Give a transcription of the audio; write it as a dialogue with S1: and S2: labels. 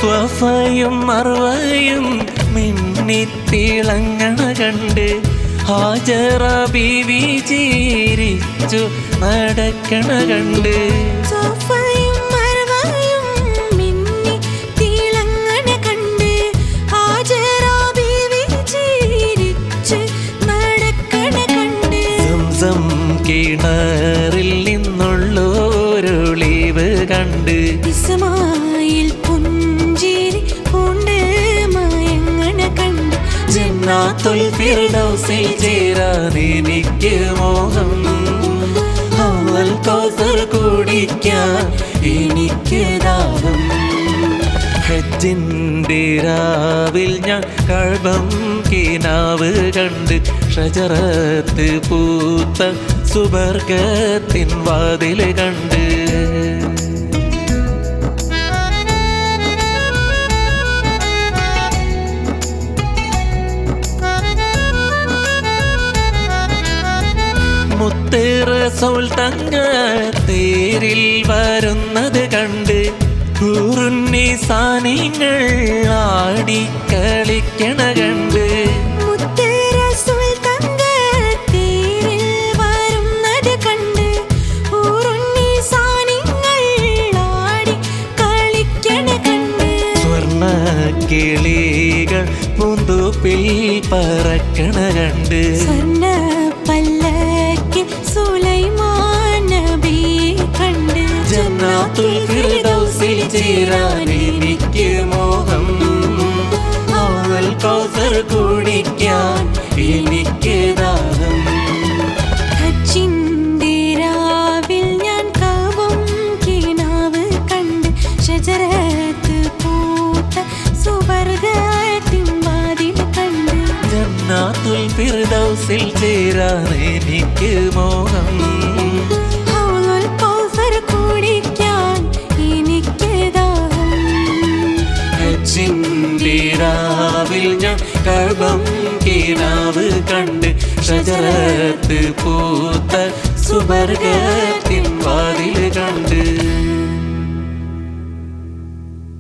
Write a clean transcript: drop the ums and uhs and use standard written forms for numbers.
S1: സ്വഫയും മർവയും മിന്നിത്തിളങ്ങണ കണ്ട് ഹാജറ ബീവി ചിരിച്ചു നടക്കണ കണ്ട് കിണറിൽ നിന്നുള്ളൊരൊളിവ് കണ്ട്
S2: ഇസ്മായിൽ പുഞ്ചിരി കൊണ്ട് മയങ്ങണ കണ്ട്
S1: ജന്നാത്തുൽ ഫിർദൗസിൽ ചേരാൻ എനിക്ക് മോഹം ഹൗദുൽ കൗസർ കുടിക്കാൻ എനിക്ക് ദാഹം ഹജ്ജിൻ്റെ രാവിൽ ഞാൻ കഅബം കിനാവ് കണ്ട് ഷജറത്ത് പൂത്ത സുബർഗത്തിൻ വാതിൽ കണ്ട് മുത്ത് റസൂൽ തങ്ങ തേരിൽ വരുന്നത് കണ്ട് ഹൂറുന്നിസാനിങ്ങൾ ആടിക്കളിക്കണ കണ്ട് കിളികൾ പൂന്തോപ്പിൽ പറക്കണ കണ്ട്
S2: സ്വർണ്ണ പല്ലക്കിൽ സുലൈമാൻ നബി കണ്ട്
S1: ജന്നാത്തുൽ ഫിർദൗസിൽ ചേരാൻ എനിക്ക് മോഹം ഹൗദുൽ കൗസർ കുടിക്കാൻ എനിക്ക് ദാഹം
S2: ഹജ്ജിൻ്റെ രാവിൽ ഞാൻ കഅബം കിനാവ് കണ്ട് ഷജറത്ത് പൂത്ത സുബർഗത്തിൻ വാതിൽ കണ്ട്
S1: ജന്നാത്തുൽ ഫിർദൗസിൽ ചേരാൻ എനിക്ക് മോഹം
S2: ഹൗദുൽ കൗസർ കുടിക്കാൻ എനിക്ക് ദാഹം
S1: ഹജ്ജിൻ്റെ രാവിൽ ഞാൻ കഅബം കിനാവ് കണ്ട് ഷജറത്ത് പൂത്ത സുബർഗത്തിൻ വാതിൽ കണ്ട്